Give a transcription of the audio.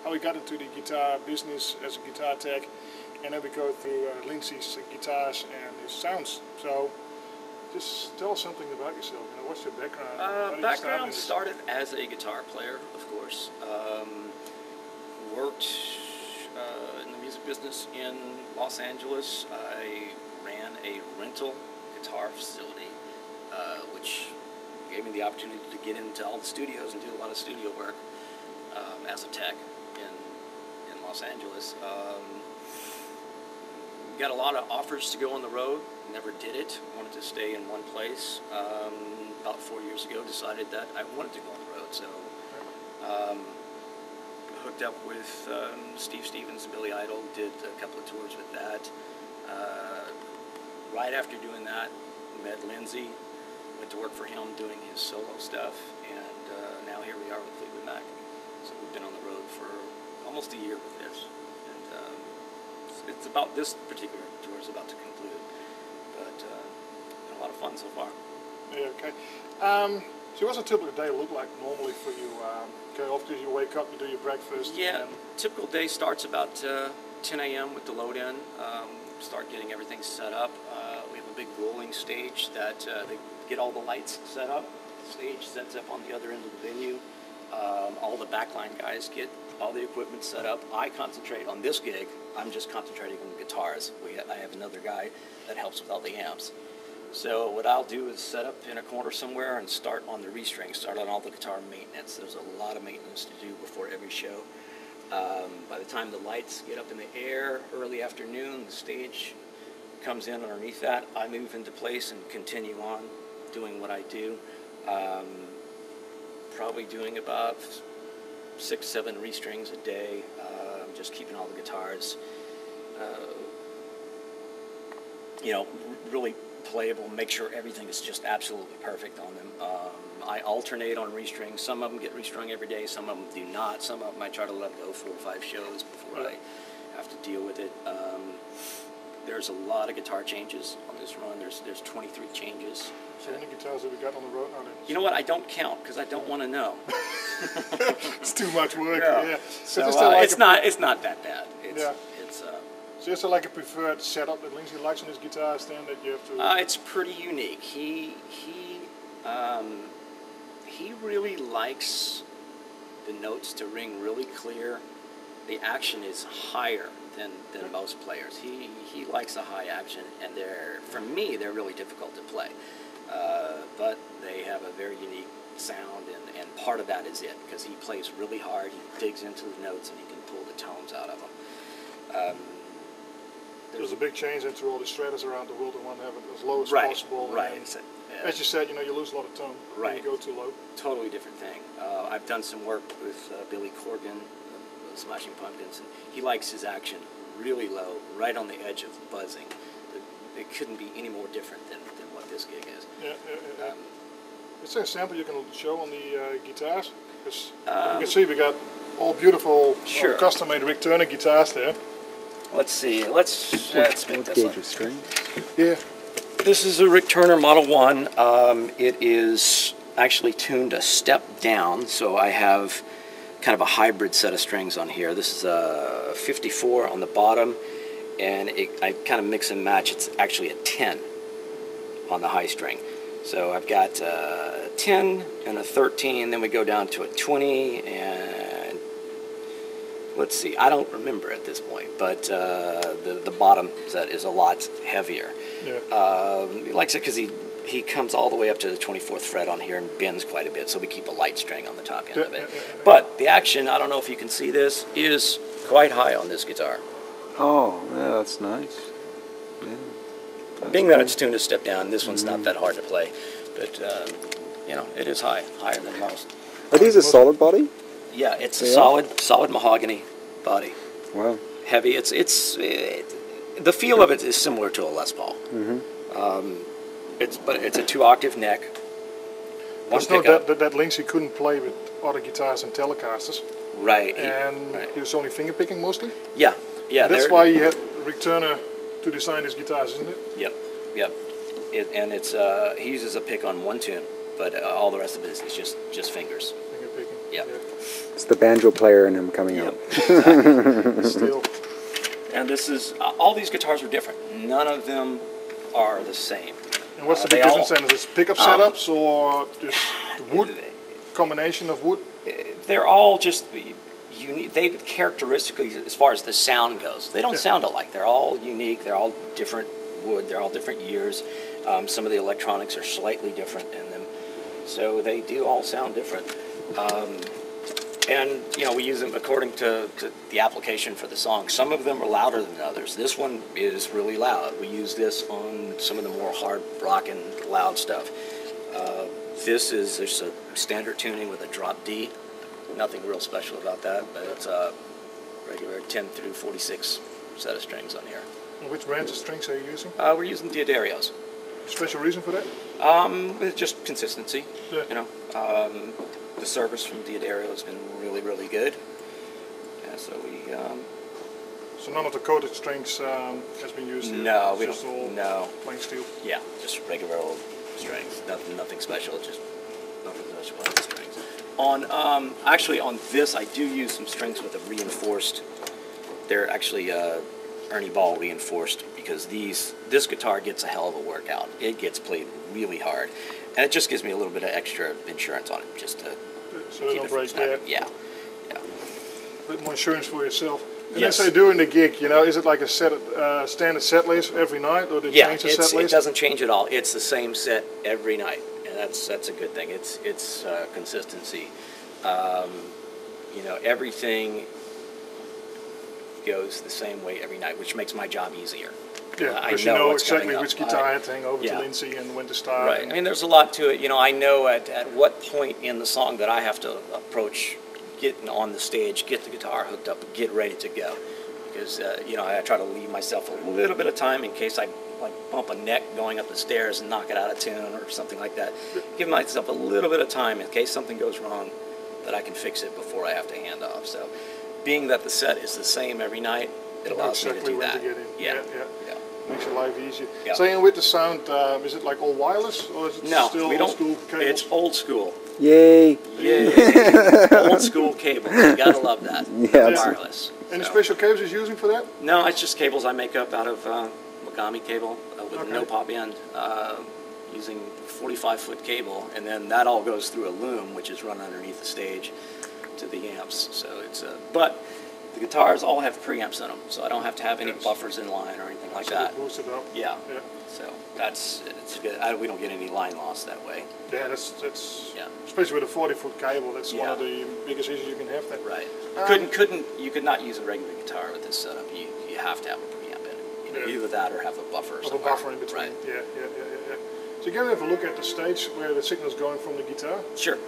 how he got into the guitar business as a guitar tech, and then we go through Lindsey's guitars and his sounds. So just tell us something about yourself. You know, what's your background? Background started as a guitar player, of course. Worked in the music business in Los Angeles. I ran a rental guitar facility, which gave me the opportunity to get into all the studios and do a lot of studio work as a tech in Los Angeles. Got a lot of offers to go on the road, never did it, wanted to stay in one place. About 4 years ago decided that I wanted to go on the road, so hooked up with Steve Stevens and Billy Idol, did a couple of tours with that. Right after doing that, met Lindsey, went to work for him doing his solo stuff, and now here we are with Fleetwood Mac. So we've been on the road for almost a year with this, and it's about, this particular tour is about to conclude, but been a lot of fun so far. Yeah, okay. So what's a typical day look like normally for you? Okay, after you wake up, you do your breakfast. Yeah, typical day starts about 10 a.m. with the load in. Start getting everything set up. We have a big rolling stage that they get all the lights set up. The stage sets up on the other end of the venue. All the backline guys get all the equipment set up. I concentrate on this gig. I'm just concentrating on the guitars. I have another guy that helps with all the amps. So what I'll do is set up in a corner somewhere and start on the restring, start on all the guitar maintenance. There's a lot of maintenance to do before every show. By the time the lights get up in the air, early afternoon, the stage comes in underneath that. I move into place and continue on doing what I do. Probably doing about 6-7 restrings a day, just keeping all the guitars, you know, really playable, make sure everything is just absolutely perfect on them. I alternate on restrings. Some of them get restrung every day, some of them do not. Some of them I try to let go 4 or 5 shows before I have to deal with it. There's a lot of guitar changes on this run. There's 23 changes. So many guitars have we got on the road now? You know what? I don't count because I don't want to know. It's too much work. Yeah. So it's not that bad. So is there like a preferred setup that Lindsey likes on his guitar stand that you have to? It's pretty unique. He really likes the notes to ring really clear. The action is higher than most players. He likes a high action, and for me they're really difficult to play. But they have a very unique sound, and part of that is it, because he plays really hard, he digs into the notes, and he can pull the tones out of them. There's a big change into all the shredders around the world and want to have it as low as possible. Right. As you said, you know, you lose a lot of tone when you go too low. Totally different thing. I've done some work with Billy Corgan, the Smashing Pumpkins, and he likes his action really low, right on the edge of buzzing. It couldn't be any more different than what this gig is. Is there a sample you can show on the guitars? Because you can see we got all beautiful custom-made Rick Turner guitars there. Let's see. Let's make this one. Yeah. This is a Rick Turner Model 1. It is actually tuned a step down, so I have kind of a hybrid set of strings on here. This is a 54 on the bottom, and I kind of mix and match. It's actually a 10 on the high string. So I've got a 10 and a 13, then we go down to a 20, and let's see, I don't remember at this point, but the bottom set is a lot heavier. He likes it because he comes all the way up to the 24th fret on here and bends quite a bit, so we keep a light string on the top end of it. But the action, I don't know if you can see this, is quite high on this guitar. Oh, yeah, that's nice. Yeah. Being that it's tuned a step down, this one's not that hard to play, but you know, it is higher than most. Are these a solid body? Yeah, it's a solid mahogany body. Wow. Heavy. The feel of it is similar to a Les Paul. But it's a 2-octave neck. There's no doubt that Lindsey couldn't play with other guitars and Telecasters. Right. And he was only finger picking mostly. Yeah. That's why he had Rick Turner to design his guitars, isn't it? Yep. And it's he uses a pick on one tune, but all the rest of it is just fingers. Finger picking. Yeah. It's the banjo player in him coming out. Exactly. Still. And this is, all these guitars are different. None of them are the same. And what's the big difference then? Is this pickup setups or just wood? Combination of wood? They're all just unique. They characteristically, as far as the sound goes, they don't sound alike. They're all unique. They're all different wood. They're all different years. Some of the electronics are slightly different in them, so they do all sound different. And you know, we use them according to the application for the song. Some of them are louder than others. This one is really loud. We use this on some of the more hard rock and loud stuff. This is just a standard tuning with a drop D. Nothing real special about that, but it's a regular 10 through 46 set of strings on here. And which brands of strings are you using? We're using Diodario's. Special reason for that? It's just consistency. Yeah. You know, the service from Diodario has been really, really good. Yeah, so we. So none of the coated strings has been used here? No, we just don't. all No. plain steel? Yeah, just regular old strings. Nothing special. Just nothing special about the strings. On actually on this, I do use some strings with a reinforced. They're actually Ernie Ball reinforced, because this guitar gets a hell of a workout. It gets played really hard, and it just gives me a little bit of extra insurance on it, just to so they don't break that. Yeah. A bit more insurance for yourself. And Yes. as they do in the gig, you know, is it like a standard set list every night, or do they change the set list? It doesn't change at all. It's the same set every night, and that's a good thing. It's consistency. You know, everything goes the same way every night, which makes my job easier. Yeah, I because you know what's exactly coming which up. guitar I had to hang over to Yeah. Lindsey and when to start. Right. I mean, there's a lot to it. You know, I know at what point in the song that I have to approach getting on the stage, get the guitar hooked up, get ready to go. Because, you know, I try to leave myself a little bit of time in case I like bump a neck going up the stairs and knock it out of tune or something like that. Give myself a little bit of time in case something goes wrong that I can fix it before I have to hand off. So, being that the set is the same every night, it allows me to do when that. to get in. Yeah. Makes your life easier. Yeah. So, and with the sound, is it like all wireless, or is it No, still we old don't. school cables? It's old school. Yay! Yeah, old school cables. You gotta love that. Yeah. Wireless. Any So. special cables you're using for that? No, it's just cables I make up out of Mogami cable with a no pop end, using 45-foot cable, and then that all goes through a loom, which is run underneath the stage to the amps. So it's but the guitars all have preamps in them, so I don't have to have any buffers in line or anything like that. Boost it up. Yeah. So it's good. We don't get any line loss that way. Yeah, that's especially with a 40-foot cable. That's one of the biggest issues you can have. There. Right. You could not use a regular guitar with this setup. You have to have a preamp in it. You know, either that or have a buffer. Or a buffer in between. Right. Yeah. So you can have a look at the stage where the signal's going from the guitar. Sure.